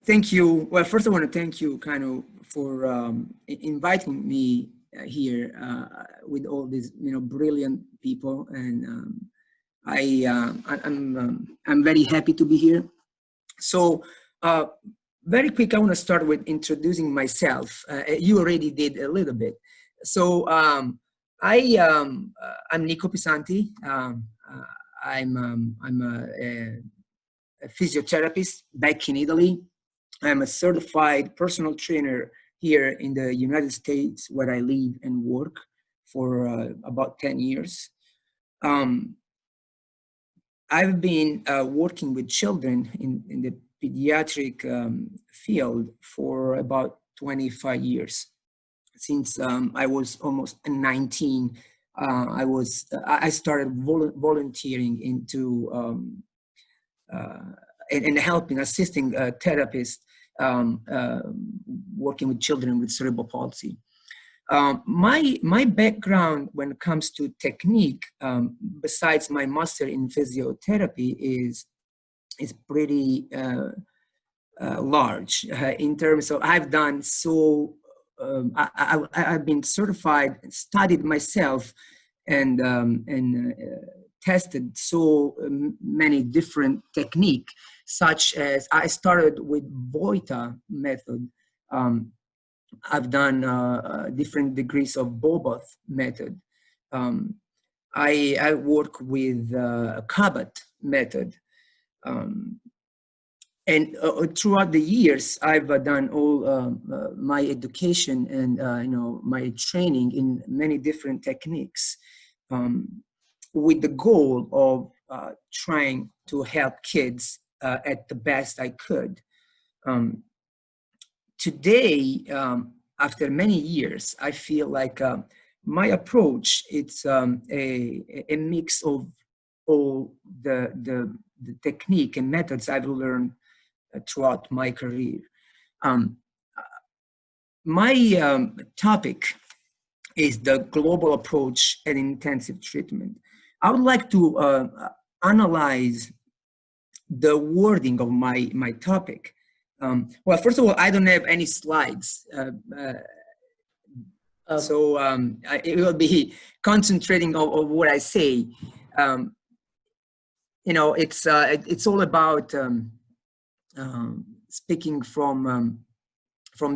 Thank you. Well, first I want to thank you, Kano, for inviting me here with all these, brilliant people, and I'm very happy to be here. So, very quick, I want to start with introducing myself. You already did a little bit. So, I'm Nico Pisanti. I'm a physiotherapist back in Italy. I'm a certified personal trainer here in the United States, where I live and work for about 10 years. I've been working with children in the pediatric field for about 25 years. Since I was almost 19, I started volunteering into and helping, assisting therapists working with children with cerebral palsy. My background when it comes to technique, besides my master in physiotherapy, is pretty large in terms of I've done so. I've been certified, studied myself, and tested so many different techniques, such as I started with Voita method. I've done different degrees of Boboth method. I work with Cabot method. And throughout the years, I've done all my education and my training in many different techniques, with the goal of trying to help kids at the best I could. Today, after many years, I feel like my approach, it's a mix of all the technique and methods I've learned throughout my career. My topic is the global approach and intensive treatment. I would like to analyze the wording of my topic. Well, first of all, I don't have any slides. So it will be concentrating on what I say. It's all about speaking from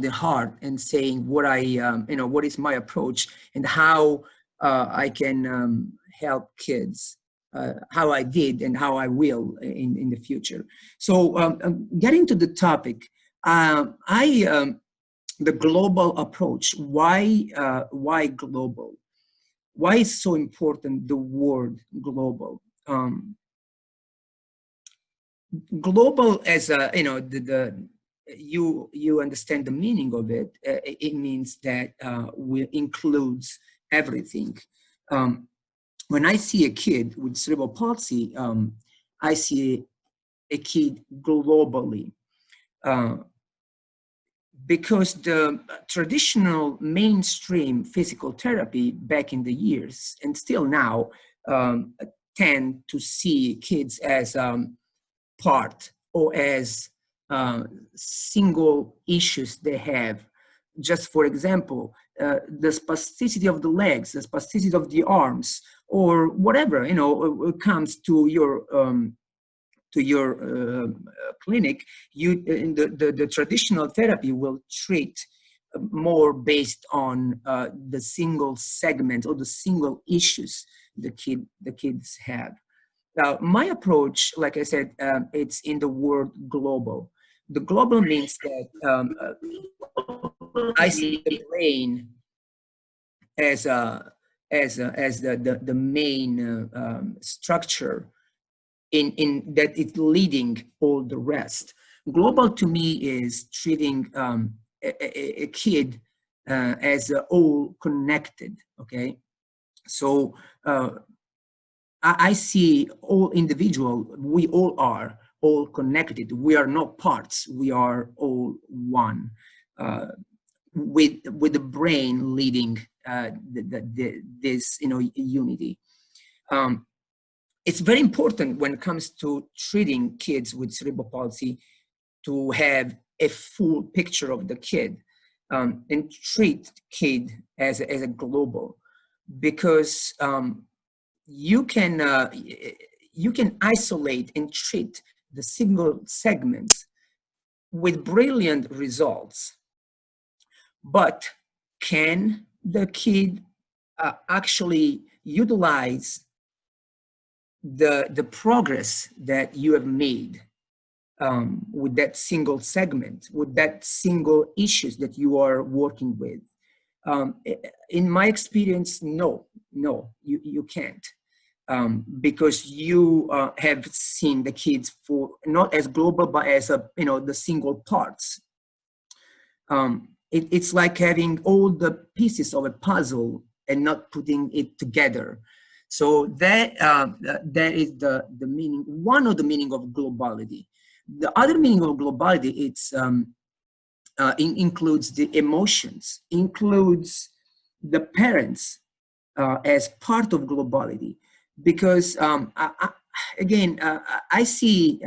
the heart and saying what what is my approach and how I can help kids, how I did and how I will in the future. So getting to the topic, the global approach. Why global? Why is so important the word global? Global, as you understand the meaning of it. It means that includes everything. When I see a kid with cerebral palsy, I see a kid globally. Because the traditional mainstream physical therapy back in the years, and still now, tend to see kids as part or as single issues they have. Just for example, the spasticity of the legs, the spasticity of the arms, or whatever, it comes to your clinic, the traditional therapy will treat more based on the single segment or the single issues the kids have. Now, my approach, like I said, it's in the word global. The global means that I see the brain as the main structure in that it's leading all the rest. Global to me is treating a kid as all connected. Okay, so I see all individual. We all are all connected. We are not parts. We are all one. With the brain leading this unity. It's very important when it comes to treating kids with cerebral palsy to have a full picture of the kid, and treat kid as a global, because you can isolate and treat the single segments with brilliant results. But can the kid actually utilize the progress that you have made with that single segment, with that single issues that you are working with? In my experience, no, you can't. Because you have seen the kids for not as global, but as the single parts. It's like having all the pieces of a puzzle and not putting it together. So that is the meaning, one of the meaning of globality. The other meaning of globality, includes the emotions, includes the parents as part of globality. Because I see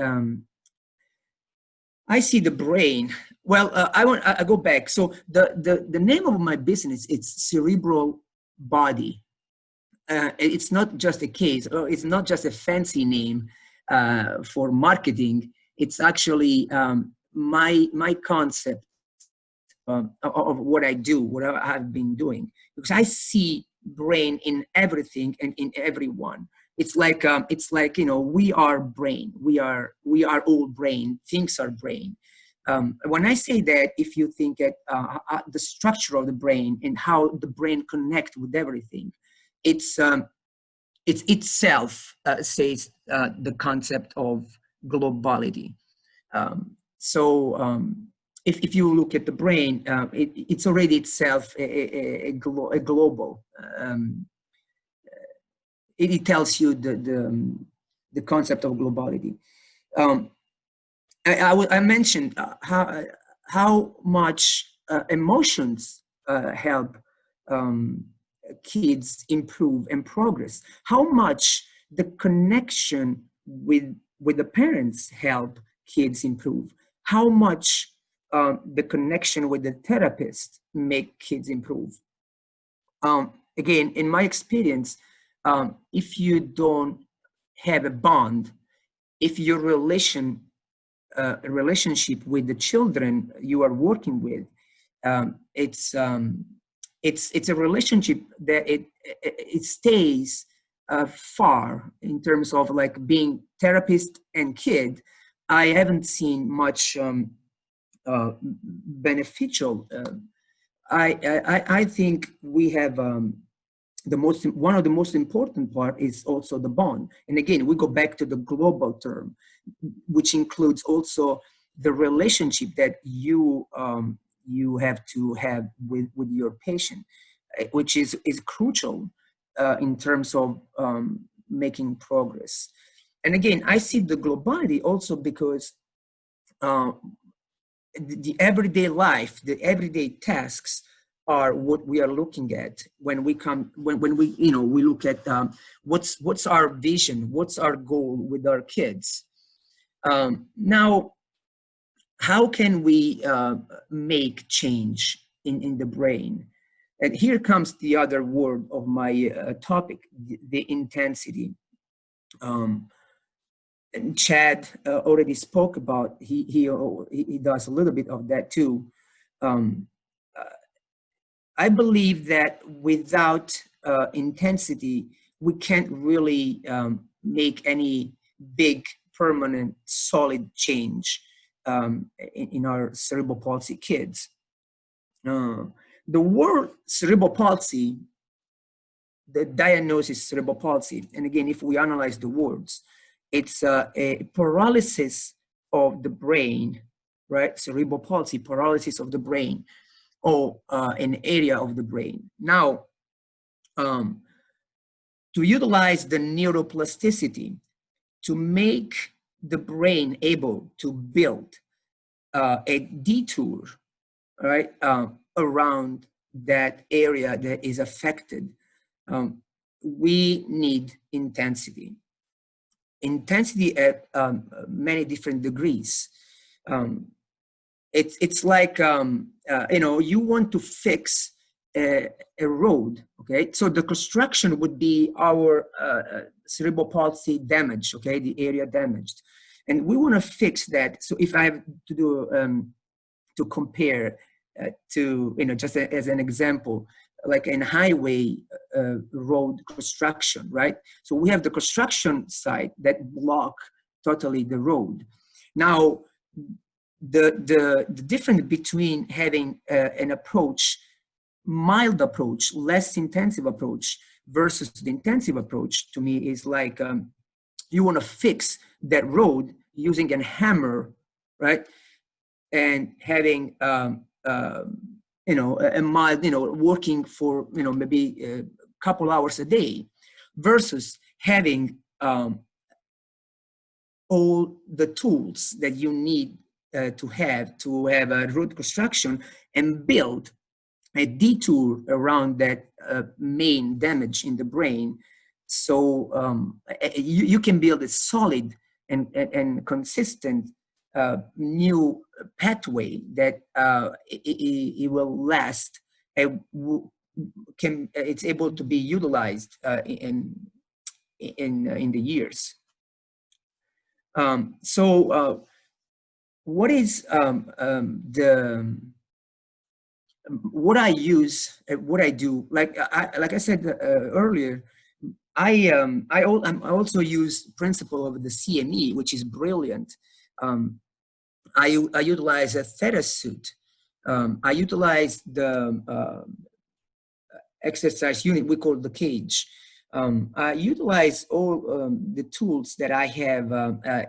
the brain. Well, I go back. So the name of my business, it's Cerebral Body. It's not just a case, or it's not just a fancy name for marketing. It's actually my concept of what I do, what I've been doing, because I see brain in everything and in everyone. It's like we are brain. We are all brain. Things are brain. When I say that, if you think at the structure of the brain and how the brain connects with everything, it's itself says the concept of globality. If you look at the brain, it's already itself a global. It tells you the concept of globality. I mentioned how much emotions help kids improve and progress. How much the connection with the parents help kids improve. How much the connection with the therapist make kids improve. Again, in my experience, if you don't have a bond, if your relationship with the children you are working with, it's a relationship that it stays far in terms of like being therapist and kid. I haven't seen much beneficial. I think we have one of the most important part is also the bond. And again, we go back to the global term, which includes also the relationship that you have to have with your patient, which is crucial in terms of making progress. And again, I see the globality also because the everyday life, the everyday tasks are what we are looking at when we look at what's our vision, what's our goal with our kids. Now, how can we make change in the brain? And here comes the other word of my topic, the intensity. And Chad already spoke about, he does a little bit of that too. I believe that without intensity, we can't really make any big, permanent, solid change in our cerebral palsy kids. The word cerebral palsy, the diagnosis cerebral palsy, and again, if we analyze the words, it's a paralysis of the brain, right? Cerebral palsy, paralysis of the brain, or an area of the brain. Now, to utilize the neuroplasticity to make the brain able to build a detour, right, around that area that is affected, we need intensity. Intensity at many different degrees. it's like you want to fix a road, okay? So the construction would be our cerebral palsy damage, okay, the area damaged, and we want to fix that. So if I have to do to compare to just as an example, like in highway road construction, right? So we have the construction site that block totally the road. Now, the difference between having an approach, mild approach, less intensive approach versus the intensive approach, to me is like you want to fix that road using a hammer, right? And having a mild, working for maybe a couple hours a day, versus having all the tools that you need to have a road construction and build a detour around that main damage in the brain. So you can build a solid and consistent new pathway that it will last. It's able to be utilized in the years. What is what I use, what I do? Like I said earlier, I also use principle of the CME, which is brilliant. I utilize a theta suit. I utilize the exercise unit we call the cage. I utilize all the tools that I have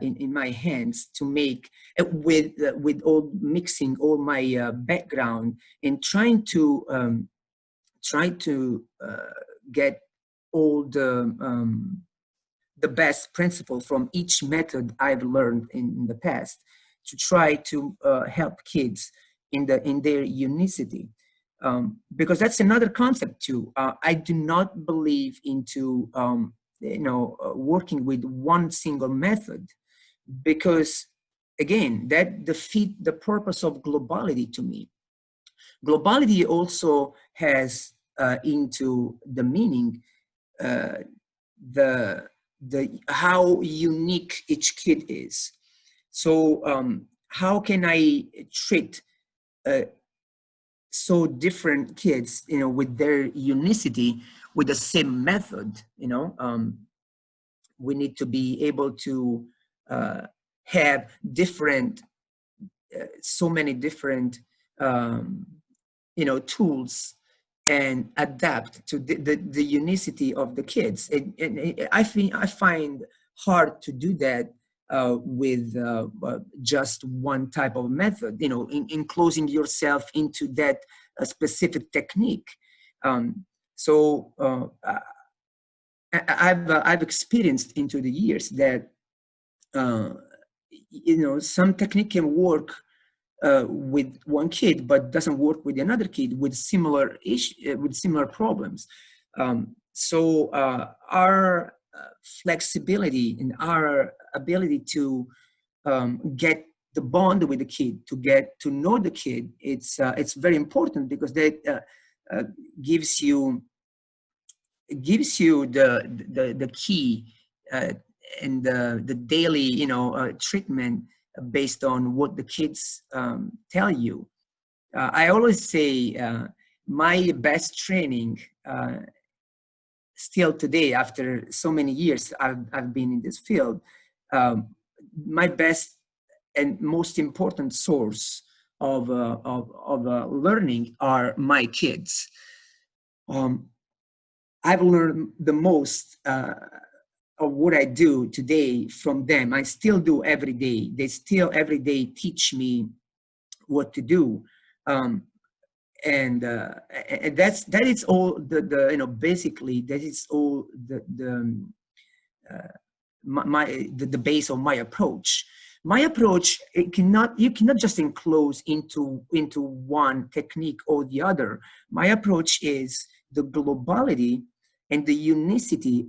in my hands to make with all mixing all my background and trying to get all the best principle from each method I've learned in the past to try to help kids in their unicity. Because that's another concept too. I do not believe into working with one single method, because again, that defeats the purpose of globality to me. Globality also has into the meaning the how unique each kid is. So how can I treat so different kids, with their unicity, with the same method? We need to be able to have different, so many different, tools and adapt to the unicity of the kids. And I find hard to do that with just one type of method, enclosing yourself into that specific technique. I've experienced into the years that some technique can work with one kid, but doesn't work with another kid with similar problems. So our flexibility and our ability to get the bond with the kid, to get to know the kid, it's very important, because that gives you the key and the daily treatment based on what the kids tell you. I always say my best training still today, after so many years I've been in this field, my best and most important source of learning are my kids. I've learned the most of what I do today from them. I still do every day. They still every day teach me what to do. And that is all basically that is all the base of my approach. My approach, you cannot just enclose into one technique or the other. My approach is the globality and the unicity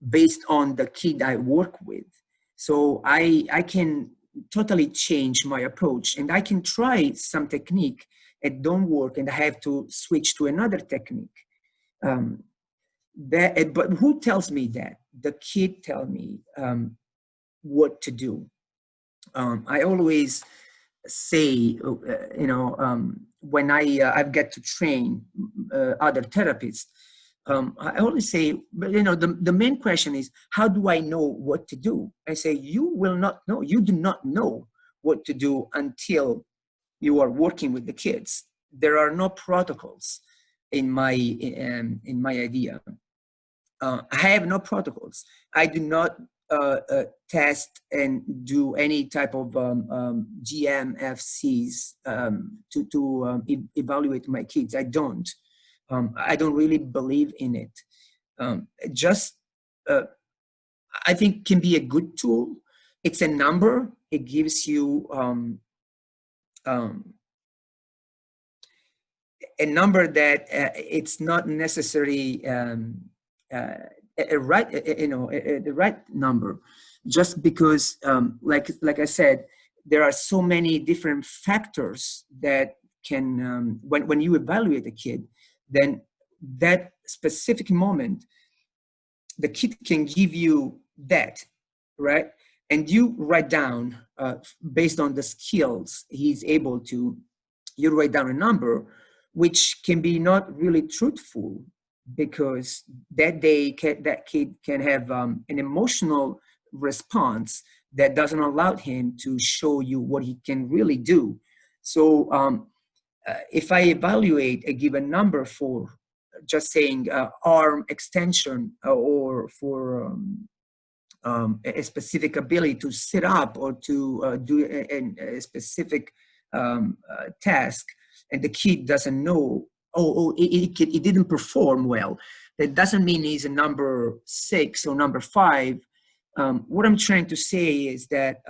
based on the kid I work with. So I can totally change my approach, and I can try some technique and don't work, and I have to switch to another technique. But who tells me that? The kid tell me what to do. I always say, when I get to train other therapists, I always say, but the main question is, how do I know what to do? I say, you will not know. You do not know what to do until you are working with the kids. There are no protocols in my idea. I have no protocols. I do not test and do any type of GMFCs to evaluate my kids. I don't. I don't really believe in it. I think can be a good tool. It's a number. It gives you a number that it's not necessarily the right number, just because, like I said, there are so many different factors that can, when you evaluate a kid, then that specific moment, the kid can give you that, right? And you write down, based on the skills he's able to, you write down a number, which can be not really truthful, because that kid can have an emotional response that doesn't allow him to show you what he can really do. So if I evaluate a given number for just saying arm extension, or for a specific ability to sit up or to do a specific task, and the kid doesn't know, it didn't perform well, that doesn't mean he's a number 6 or number 5. What I'm trying to say is that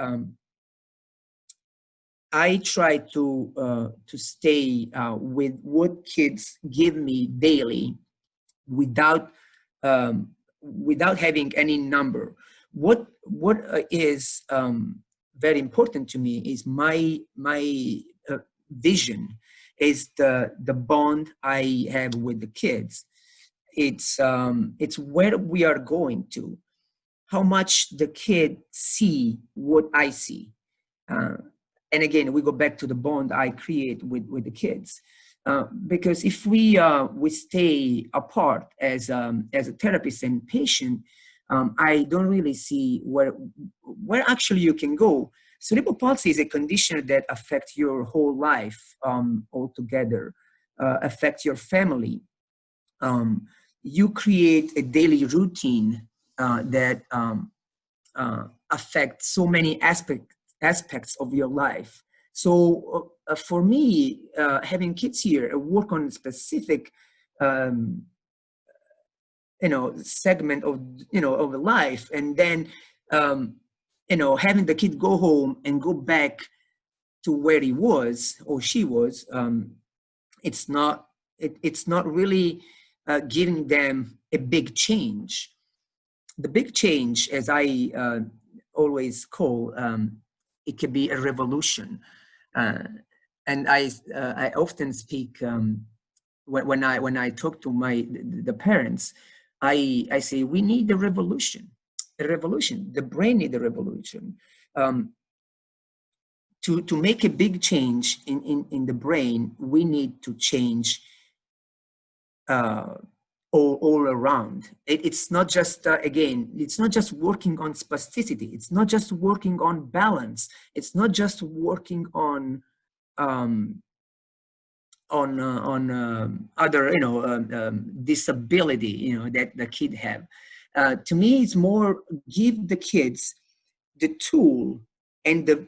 I try to stay with what kids give me daily, without having any number. What is very important to me is my vision, is the bond I have with the kids. It's where we are going to, how much the kid see what I see. And again, we go back to the bond I create with the kids. Because if we stay apart as a therapist and patient, I don't really see where actually you can go. Cerebral palsy is a condition that affects your whole life altogether, affects your family. You create a daily routine that affects so many aspects of your life. So for me, having kids here work on a specific segment of the life, and then having the kid go home and go back to where he was or she was, it's not really giving them a big change. The big change, as I always call, it could be a revolution. And I often speak when I talk to the parents. I say we need a revolution. The brain needs a revolution. To make a big change in the brain, we need to change all around. It's not just it's not just working on spasticity. It's not just working on balance. It's not just working on other disability that the kid have. To me, it's more give the kids the tool and the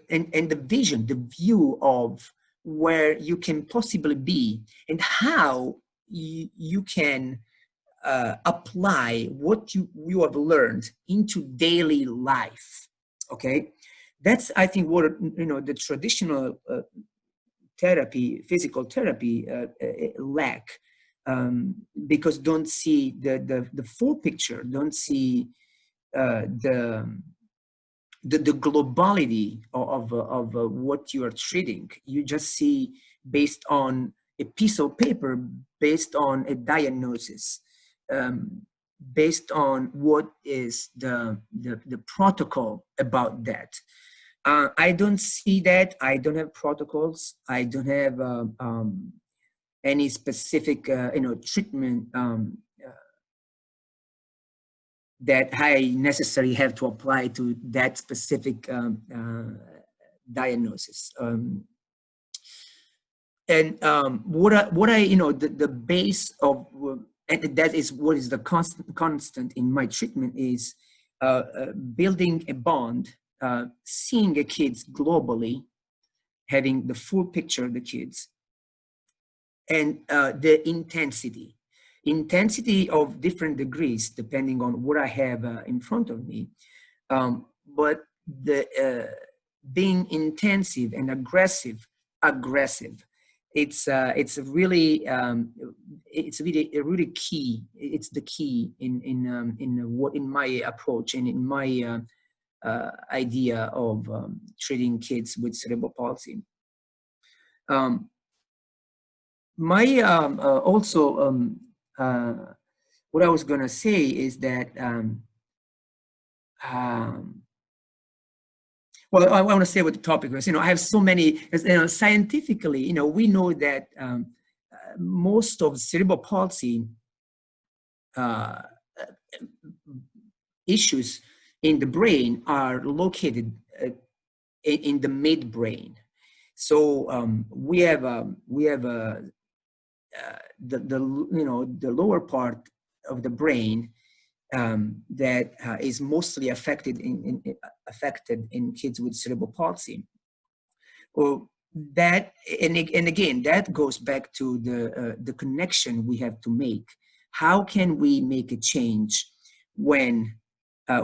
vision, the view of where you can possibly be, and how you can apply what you have learned into daily life. Okay, that's, I think, what the traditional therapy, physical therapy, lack, because don't see the full picture, don't see the the globality of what you are treating. You just see based on a piece of paper, based on a diagnosis, based on what is the protocol about that. I don't see that. I don't have protocols. I don't have any specific, treatment that I necessarily have to apply to that specific diagnosis. What I the base of, and that is what is the constant in my treatment, is building a bond, seeing the kids globally, having the full picture of the kids, and the intensity of different degrees depending on what I have in front of me. But the being intensive and aggressive, it's really key. It's the key in my approach and in my idea of treating kids with cerebral palsy. What I was gonna say is that well, I want to say what the topic was. I have so many. Scientifically, we know that most of cerebral palsy issues in the brain are located in the midbrain. So we have the lower part of the brain that is mostly affected in kids with cerebral palsy. Well, that and again, that goes back to the connection we have to make. How can we make a change when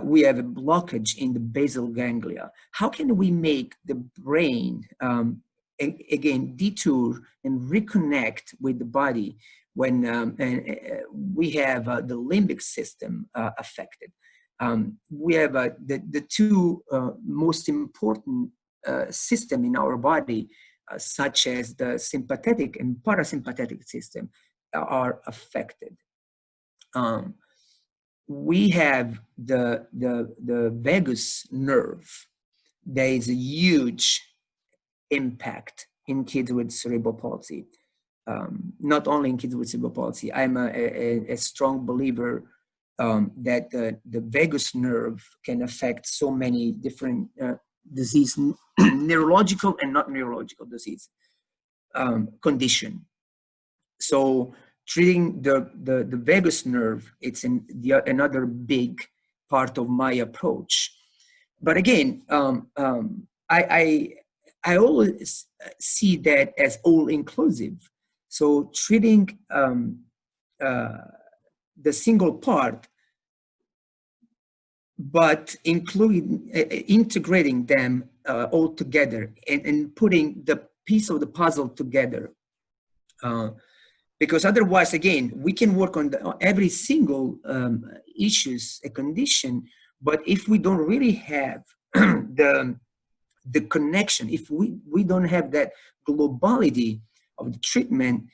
we have a blockage in the basal ganglia? How can we make the brain again detour and reconnect with the body when we have the limbic system affected? We have the two most important system in our body, such as the sympathetic and parasympathetic system, are affected. We have the vagus nerve. There is a huge impact in kids with cerebral palsy. Not only in kids with cerebral palsy. I'm a strong believer that the vagus nerve can affect so many different disease, neurological and not neurological disease condition. So treating the vagus nerve, it's another big part of my approach. But again, I always see that as all inclusive. So treating the single part, but integrating them all together and putting the piece of the puzzle together. Because otherwise, again, we can work on every single issues, a condition, but if we don't really have the connection, if we don't have that globality of the treatment,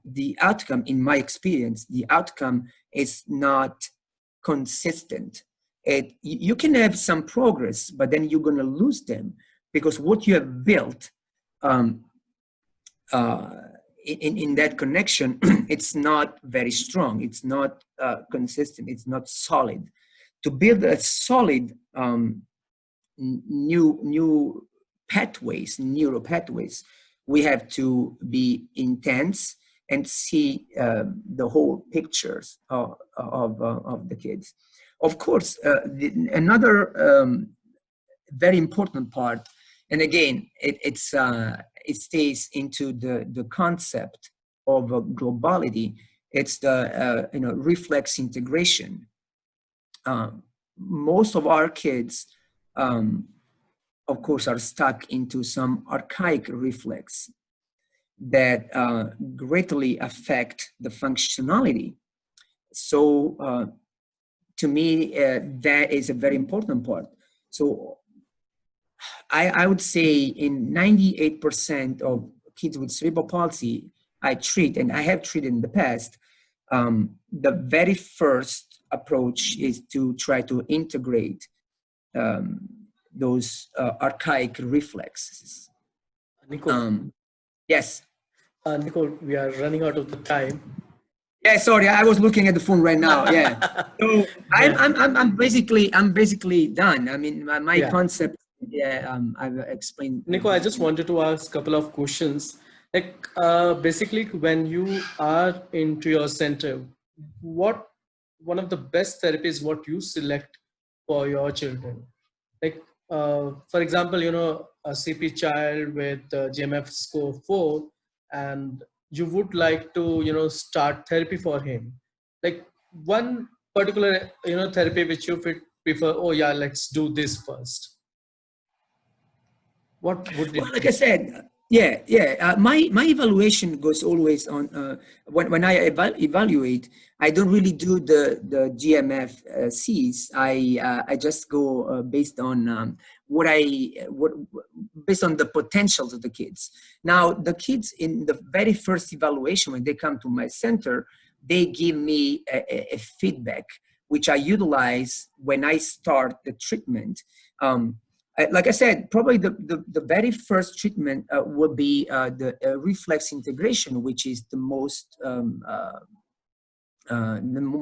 the outcome, in my experience, the outcome is not consistent. You can have some progress, but then you're going to lose them because what you have built in that connection, it's not very strong. It's not consistent. It's not solid. To build a solid new pathways, neural pathways, we have to be intense and see the whole pictures of the kids. Of course, another very important part, and again, it stays into the concept of globality. It's the reflex integration. Most of our kids, of course, are stuck into some archaic reflex that greatly affect the functionality. So to me, that is a very important part. So I would say in 98% of kids with cerebral palsy I treat, and I have treated in the past, the very first approach is to try to integrate those archaic reflexes. Nico, Yes. Nico, we are running out of the time. Yeah, sorry, I was looking at the phone right now. Yeah, so Yeah. I'm basically done. I mean, my Yeah. concept. Yeah, I've explained. Nico, I just wanted to ask a couple of questions. Like, basically, when you are into your center, what one of the best therapies what you select for your children? Like, for example, a CP child with GMF score 4, and you would like to, start therapy for him. Like one particular, therapy which you prefer. Oh yeah, let's do this first. What would Well, it like be? I said, yeah. My evaluation goes always on when I evaluate. I don't really do the GMF Cs. I just go based on what based on the potentials of the kids. Now, the kids in the very first evaluation when they come to my center, they give me a feedback which I utilize when I start the treatment. Like I said, probably the very first treatment will be the reflex integration, which is the most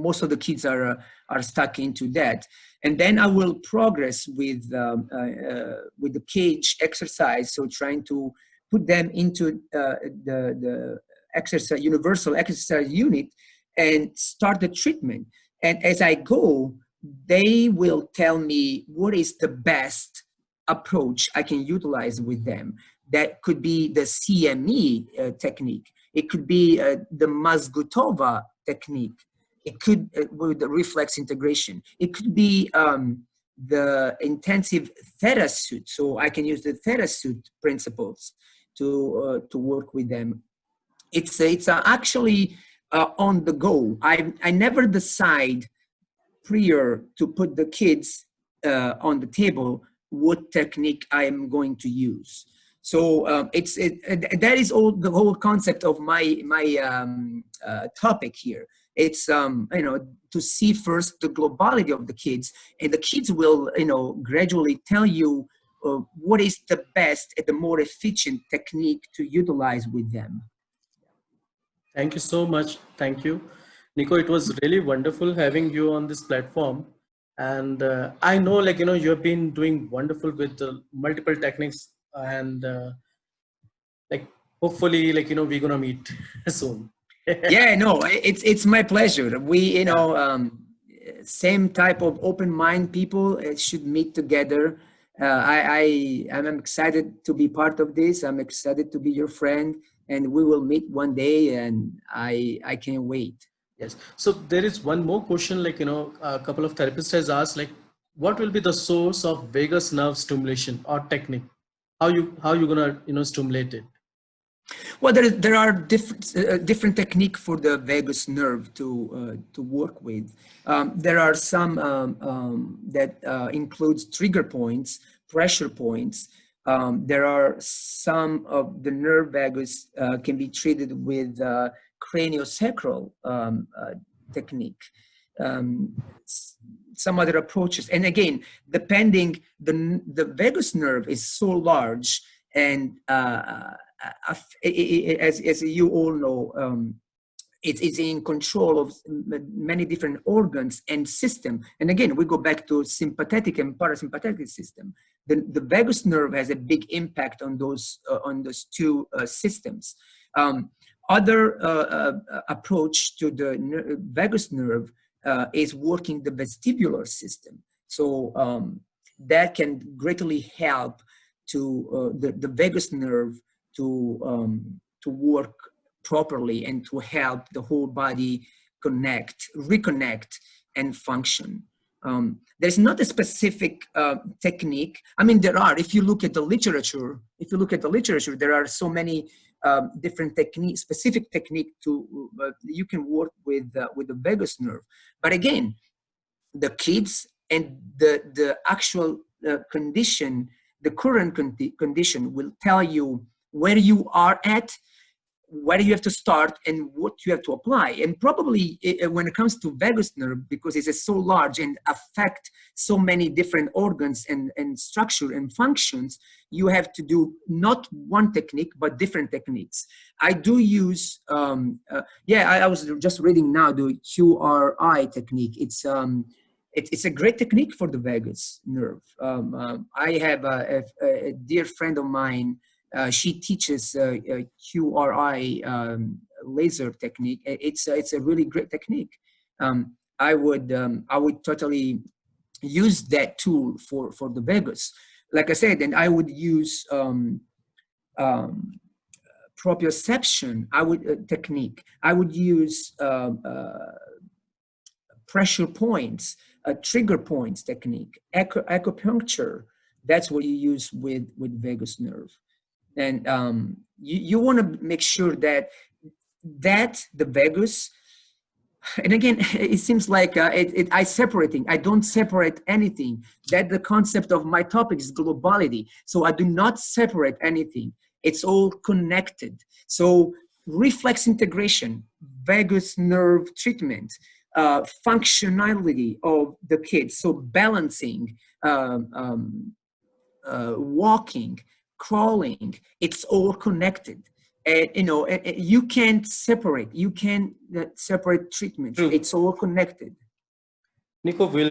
most of the kids are stuck into that, and then I will progress with the cage exercise. So trying to put them into the exercise universal exercise unit and start the treatment. And as I go, they will tell me what is the best approach I can utilize with them. That could be the CME technique. It could be the Mazgutova technique. It could with the reflex integration. It could be the intensive theta suit. So I can use the theta suit principles to work with them. It's actually on the go. I never decide prior to put the kids on the table what technique I am going to use. So that is all the whole concept of my topic here. It's to see first the globality of the kids, and the kids will gradually tell you what is the best and the more efficient technique to utilize with them. Thank you so much. Thank you, Nico. It was really wonderful having you on this platform. And I know, like, you have been doing wonderful with multiple techniques, and like, hopefully, like, we're going to meet soon. Yeah, no, it's my pleasure. We, same type of open mind people should meet together. I'm excited to be part of this. I'm excited to be your friend, and we will meet one day, and I can't wait. Yes. So there is one more question, like, a couple of therapists has asked, like, what will be the source of vagus nerve stimulation or technique? How you gonna, stimulate it? Well, there are different technique for the vagus nerve to work with. There are some that includes trigger points, pressure points. There are some of the nerve vagus can be treated with craniosacral technique. Some other approaches, and again, depending the vagus nerve is so large, and as you all know, it's in control of many different organs and system. And again, we go back to sympathetic and parasympathetic system. The vagus nerve has a big impact on those two systems. Other approach to the vagus nerve is working the vestibular system. So that can greatly help to the vagus nerve to work properly and to help the whole body reconnect, and function. There's not a specific technique. I mean, there are. If you look at the literature, there are so many different techniques, specific technique to you can work with the vagus nerve. But again, the kids and the actual condition the current condition will tell you where you are at, where you have to start, and what you have to apply. And probably when it comes to vagus nerve, because it's so large and affect so many different organs and structure and functions, you have to do not one technique, but different techniques. I do use, I was just reading now the QRI technique. It's a great technique for the vagus nerve. I have a dear friend of mine. She teaches QRI laser technique. It's a really great technique. I would totally use that tool for the vagus. Like I said, and I would use proprioception. Technique. I would use pressure points, trigger points technique, acupuncture. That's what you use with vagus nerve. And you want to make sure that the vagus, and again, it seems like I don't separate anything. That the concept of my topic is globality. So I do not separate anything. It's all connected. So reflex integration, vagus nerve treatment, functionality of the kids. So balancing, walking, crawling, it's all connected. And you can't separate treatment. True. It's all connected. Nico, we'll